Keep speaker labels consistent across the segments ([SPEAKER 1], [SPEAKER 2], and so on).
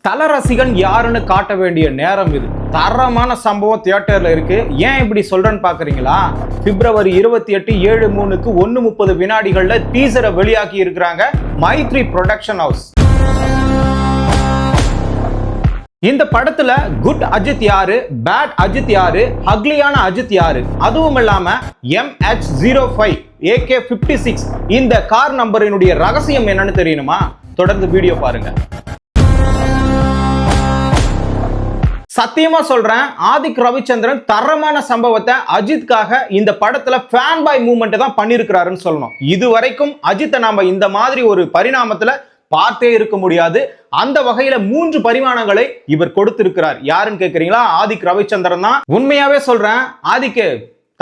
[SPEAKER 1] தல ரசிகன் யாருன்னு காட்ட வேண்டிய நேரம் இது. தரமான சம்பவம் தியேட்டர்ல இருக்கு. ஏன் இப்படி சொல்றேன்னு பாக்குறீங்களா? பிப்ரவரி 28/7/3 1:30 வினாடிகள்ல டீசரை வெளியாக்கி இருக்கிறாங்க மைத்ரி புரொடக்ஷன் ஹவுஸ். இந்த படத்துல குட் அஜித் யாரு, பேட் அஜித் யாரு, அக்லியான அஜித் யாரு, அதுவும் இல்லாம MH05 AK56 இந்த கார் நம்பரினுடைய ரகசியம் என்னன்னு தெரியணுமா? தொடர்ந்து வீடியோ பாருங்க. சத்தியமா சொல்றேன், ஆதிக் ரவிச்சந்திரன் தரமான சம்பவத்தை அஜித்காக இந்த படத்துல ஃபேன் பாய் மூவ்மெண்ட் தான் பண்ணிருக்கிறாருன்னு சொல்லணும். இதுவரைக்கும் அஜித்தை நாம இந்த மாதிரி ஒரு பரிணாமத்துல பார்த்தே இருக்க முடியாது. அந்த வகையில 3 பரிமாணங்களை இவர் கொடுத்திருக்கிறார். யாருன்னு கேக்குறீங்களா? ஆதிக் ரவிச்சந்திரன் தான். உண்மையாவே சொல்றேன், ஆதிக்கு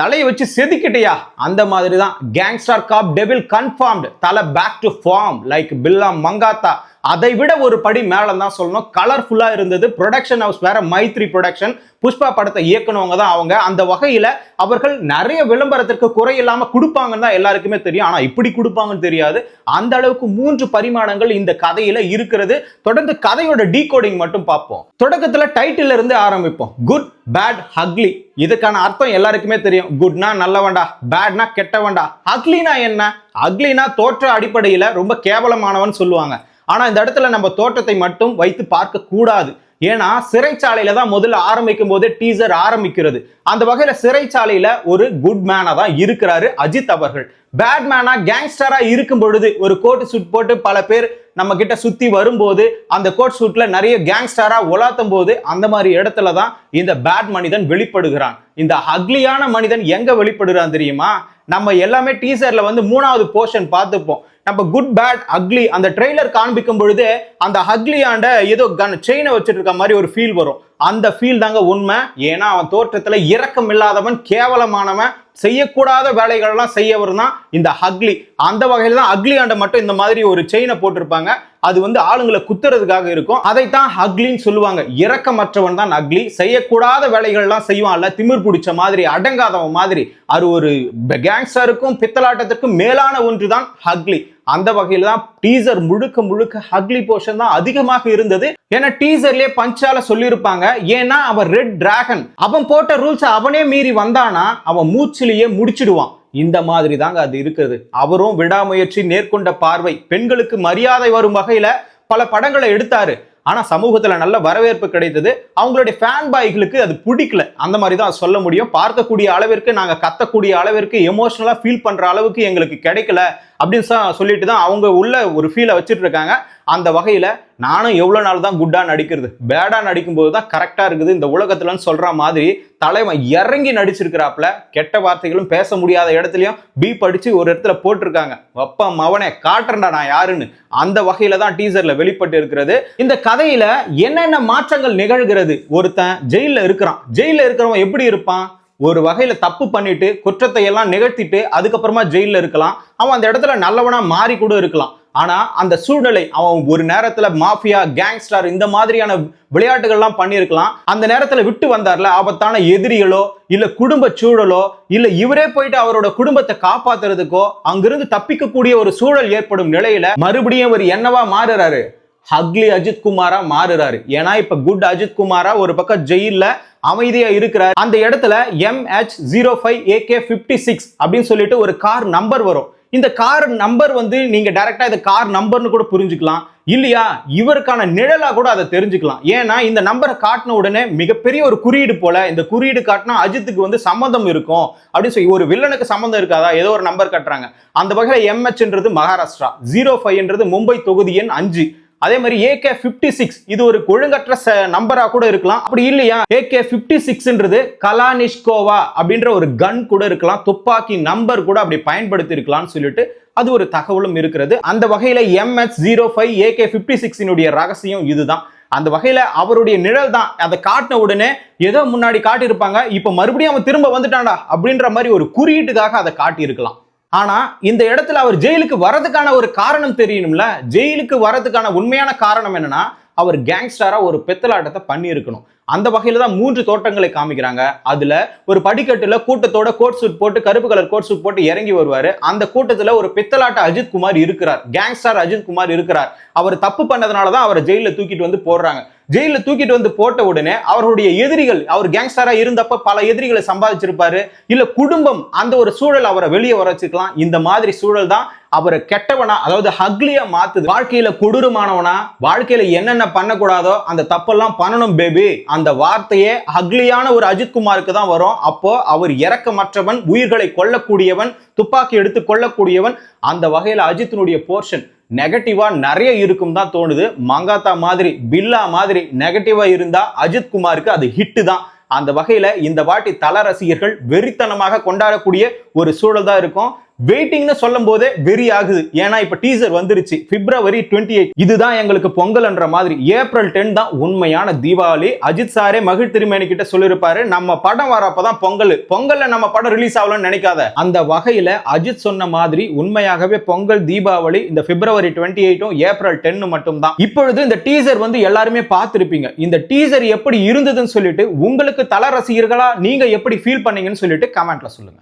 [SPEAKER 1] தலையை வச்சு செதுக்கிட்டியா அந்த மாதிரி தான். கேங்ஸ்டர் காப் டெவில் கன்ஃபார்ம்டு, தலை பேக் டு ஃபார்ம் லைக் பில்லா மங்காத்தா. அதை விட ஒரு படி மேல தான் சொல்லணும். கலர்ஃபுல்லா இருந்தது. ப்ரொடக்ஷன் ஹவுஸ் வேற மைத்ரி ப்ரொடக்ஷன். புஷ்பா படத்தை இயக்குனவங்க தான் அவங்க. அந்த வகையில அவர்கள் நிறைய விளம்பரத்திற்கு குறை இல்லாம கொடுப்பாங்கன்னு தான் எல்லாருக்குமே தெரியும். ஆனா இப்படி கொடுப்பாங்கன்னு தெரியாது. அந்த அளவுக்கு 3 பரிமாணங்கள் இந்த கதையில இருக்கிறது. தொடர்ந்து கதையோட டீகோடிங் மட்டும் பார்ப்போம். தொடக்கத்துல டைட்டில் இருந்து ஆரம்பிப்போம். Good bad ugly. இதுக்கான அர்த்தம் எல்லாருக்குமே தெரியும். குட்னா நல்லவன்டா, பேட்னா கெட்டவன்டா. அக்லினா என்ன? அக்லினா தோற்ற அடிப்படையில ரொம்ப கேவலமானவன் சொல்லுவாங்க. ஆனா இந்த இடத்துல நம்ம தோற்றத்தை மட்டும் வைத்து பார்க்க கூடாது. ஏன்னா சிறைச்சாலையில தான் முதல்ல ஆரம்பிக்கும் போதே டீசர் ஆரம்பிக்கிறது. அந்த வகையில சிறைச்சாலையில ஒரு குட் மேனா தான் இருக்கிறாரு அஜித் அவர்கள். பேட் மேனா கேங்ஸ்டரா இருக்கும் பொழுது ஒரு கோட் சூட் போட்டு பல பேர் நம்ம கிட்ட சுத்தி வரும்போது அந்த கோட் சூட்ல நிறைய கேங்ஸ்டரா உலாத்தும் போது அந்த மாதிரி இடத்துல தான் இந்த பேட் மனிதன் வெளிப்படுகிறான். இந்த அக்லியான மனிதன் எங்க வெளிப்படுகிறான் தெரியுமா? நம்ம எல்லாமே டீசர்ல 3வது போர்ஷன் பார்த்துப்போம். நம்ம குட் பேட் அக்லி அந்த ட்ரெய்லர் காண்பிக்கும் பொழுது அந்த அக்லியாண்ட ஏதோ செயினை வச்சுட்டு இருக்க மாதிரி ஒரு ஃபீல் வரும். அந்த ஃபீல் தாங்க உண்மை. ஏன்னா அவன் தோற்றத்துல இரக்கம் இல்லாதவன், கேவலமானவன், செய்யக்கூடாத வேலைகள்லாம் செய்யவர் தான் இந்த அக்லி. அந்த வகையில தான் அக்லியாண்ட மட்டும் இந்த மாதிரி ஒரு செயினை போட்டிருப்பாங்க. அது ஆளுங்களை குத்துறதுக்காக இருக்கும். அதைத்தான் அக்லின்னு சொல்லுவாங்க. இரக்கமற்றவன் தான் அக்லி. செய்யக்கூடாத வேலைகள்லாம் செய்வான்ல, திமிர் பிடிச்ச மாதிரி, அடங்காதவன் மாதிரி. அது ஒரு கேங்ஸ்டருக்கும் பித்தலாட்டத்திற்கும் மேலான ஒன்று தான் அக்லி. அந்த வகையில தான் டீசர் முழுக்க அக்லி போர்ஷன் தான் அதிகமாக இருந்தது. ஏன்னா டீசர்லயே பஞ்சால சொல்லியிருப்பாங்க. ஏன்னா அவன் ரெட் டிராகன், அவன் போட்ட ரூல்ஸ் அவனே மீறி வந்தானா அவன் மூச்சிலேயே முடிச்சிடுவான். இந்த மாதிரி தாங்க அது இருக்குது. அவரும் விடாமுயற்சி, நேர்கொண்ட பார்வை, பெண்களுக்கு மரியாதை வரும் வகையில பல படங்களை எடுத்தாரு. ஆனா சமூகத்துல நல்ல வரவேற்பு கிடைத்தது. அவங்களுடைய ஃபேன் பாய்களுக்கு அது பிடிக்கல. அந்த மாதிரி தான் சொல்ல முடியும். பார்க்கக்கூடிய அளவிற்கு, நாங்க கத்தக்கூடிய அளவிற்கு, எமோஷனலா ஃபீல் பண்ற அளவுக்கு எங்களுக்கு கிடைக்கல அப்படின்னு சொல்லிட்டு தான் அவங்க உள்ள ஒரு ஃபீலை வச்சுட்டு இருக்காங்க. அந்த வகையில நானும் எவ்வளவு நாள் தான் குட்டா நடிக்கிறது, பேடா நடிக்கும் போது தான் கரெக்டா இருக்குது இந்த உலகத்துலன்னு சொல்ற மாதிரி தலைவன் இறங்கி நடிச்சிருக்கிறாப்ல. கெட்ட வார்த்தைகளும் பேச முடியாத இடத்துலயும் பீப் அடிச்சு ஒரு இடத்துல போட்டிருக்காங்க. அப்பா மவனே காட்டுறா நான் யாருன்னு. அந்த வகையில தான் டீசர்ல வெளிப்பட்டு இருக்கிறது. இந்த கதையில என்னென்ன மாற்றங்கள் நிகழ்கிறது? ஒருத்தன் ஜெயில இருக்கிறான். ஜெயில இருக்கிறவன் எப்படி இருப்பான்? ஒரு வகையில தப்பு பண்ணிட்டு குற்றத்தை எல்லாம் நிகழ்த்திட்டு அதுக்கப்புறமா ஜெயில இருக்கலாம். அவன் அந்த இடத்துல நல்லவனா மாறி கூட இருக்கலாம். ஆனா அந்த சூழ்நிலை, அவன் ஒரு நேரத்துல மாஃபியா, கேங்ஸ்டர் இந்த மாதிரியான விளையாட்டுகள்லாம் பண்ணியிருக்கலாம். அந்த நேரத்துல விட்டு வந்தார்ல, ஆபத்தான எதிரிகளோ இல்ல குடும்ப சூழலோ இல்ல இவரே போயிட்டு அவரோட குடும்பத்தை காப்பாத்துறதுக்கோ அங்கிருந்து தப்பிக்கக்கூடிய ஒரு சூழல் ஏற்படும் நிலையில மறுபடியும் அவர் என்னவா மாறுறாரு? அக்லி அஜித் குமாரா மாறுறாரு. ஏன்னா இப்ப குட் அஜித் குமாரா ஒரு பக்கம் ஜெயில அமைதியா இருக்கிறார். அந்த இடத்துல MH05 AK56 அப்படின்னு சொல்லிட்டு ஒரு கார் நம்பர் வரும். இந்த கார் நம்பர் நீங்க டைரக்டா இந்த கார் நம்பர்னு கூட புரிஞ்சுக்கலாம். இல்லையா இவருக்கான நிழலா கூட அதை தெரிஞ்சுக்கலாம். ஏன்னா இந்த நம்பரை காட்டின உடனே மிகப்பெரிய ஒரு குறியீடு போல, இந்த குறியீடு காட்டினா அஜித்துக்கு சம்பந்தம் இருக்கும் அப்படின்னு சொல்லி, ஒரு வில்லனுக்கு சம்பந்தம் இருக்காதா, ஏதோ ஒரு நம்பர் காட்டுறாங்க. அந்த வகையில MH மகாராஷ்டிரா, 05 மும்பை தொகுதி எண் 5. அதே மாதிரி AK56 இது ஒரு ஒழுங்கற்ற நம்பரா கூட இருக்கலாம். அப்படி இல்லையா AK56 கலானிஷ்கோவா அப்படின்ற ஒரு கன் கூட இருக்கலாம். துப்பாக்கி நம்பர் கூட அப்படி பயன்படுத்தி இருக்கலாம்னு சொல்லிட்டு அது ஒரு தகவலும் இருக்கிறது. அந்த வகையில MH05 AK56 ரகசியம் இதுதான். அந்த வகையில அவருடைய நிழல் தான். அதை காட்டின உடனே ஏதோ முன்னாடி காட்டியிருப்பாங்க, இப்ப மறுபடியும் அவன் திரும்ப வந்துட்டான்டா அப்படின்ற மாதிரி ஒரு குறியீட்டுக்காக அதை காட்டியிருக்கலாம். ஆனா இந்த இடத்துல அவர் ஜெயிலுக்கு வரதுக்கான ஒரு காரணம் தெரியணும்ல. ஜெயிலுக்கு வரதுக்கான உண்மையான காரணம் என்னன்னா, அவர் கேங்ஸ்டரா ஒரு பெத்தலாட்டத்தை பண்ணி இருக்கணும். அந்த வகையில தான் 3 தோற்றங்களை காமிக்கிறாங்க. அதுல ஒரு படிக்கட்டுல கூட்டத்தோட கோட் சூட் போட்டு, கருப்பு கலர் கோட் சூட் போட்டு இறங்கி வருவாரு. அந்த கூட்டத்துல ஒரு பித்தலாட்ட அஜித் குமார் இருக்கிறார், கேங்ஸ்டர் அஜித் குமார் இருக்கிறார். அவர் தப்பு பண்ணதுனால தான் அவரை ஜெயில தூக்கிட்டு வந்து போடுறாங்க. ஜெயில தூக்கிட்டு வந்து போட்ட உடனே அவருடைய எதிரிகள், அவர் கேங்ஸ்டரா இருந்தப்ப பல எதிரிகளை சம்பாதிச்சிருப்பாரு, இல்ல குடும்பம் அந்த ஒரு சூழல் அவரை வெளியே வர வச்சுக்கலாம். இந்த மாதிரி சூழல் தான் அவரை கெட்டவனா, அதாவது ஹக்லியா மாத்துது. வாழ்க்கையில கொடூரமானவனா, வாழ்க்கையில என்னென்ன பண்ணக்கூடாதோ அந்த தப்பெல்லாம் பண்ணணும் பேபி, அந்த வார்த்தையே ஹக்லியான ஒரு அஜித் குமாருக்கு தான் வரும். அப்போ அவர் இரக்கமற்றவன், உயிர்களை கொல்லக்கூடியவன், துப்பாக்கி எடுத்து கொல்லக்கூடியவன். அந்த வகையில அஜித்தினுடைய போர்ஷன் நெகட்டிவா நிறைய இருக்கும் தான் தோணுது. மங்காத்தா மாதிரி, பில்லா மாதிரி நெகட்டிவா இருந்தா அஜித் குமாருக்கு அது ஹிட் தான். அந்த வகையில இந்த வாட்டி தல ரசிகர்கள் வெறித்தனமாக கொண்டாடக்கூடிய ஒரு சூழல் தான் இருக்கும். வெயிட்டிங்னு சொல்லும் போதே வெறி ஆகுது. ஏன்னா இப்ப டீசர் வந்துருச்சு, February 28. இதுதான் எங்களுக்கு பொங்கல்ன்ற மாதிரி. April 10 தான் உண்மையான தீபாவளி. அஜித் சாரே மகிழ் திருமேனி கிட்ட சொல்லிருப்பாரு, நம்ம படம் வரப்பதான் பொங்கல், பொங்கல்ல நம்ம படம் ரிலீஸ் ஆகலன்னு நினைக்காத. அந்த வகையில அஜித் சொன்ன மாதிரி உண்மையாகவே பொங்கல், தீபாவளி இந்த February 28 April 10 மட்டும் தான். இப்பொழுது இந்த டீசர் வந்து எல்லாருமே பார்த்திருப்பீங்க. இந்த டீசர் எப்படி இருந்ததுன்னு சொல்லிட்டு உங்களுக்கு தல ரசிகர்களா நீங்க எப்படி ஃபீல் பண்ணீங்கன்னு சொல்லிட்டு கமெண்ட்ல சொல்லுங்க.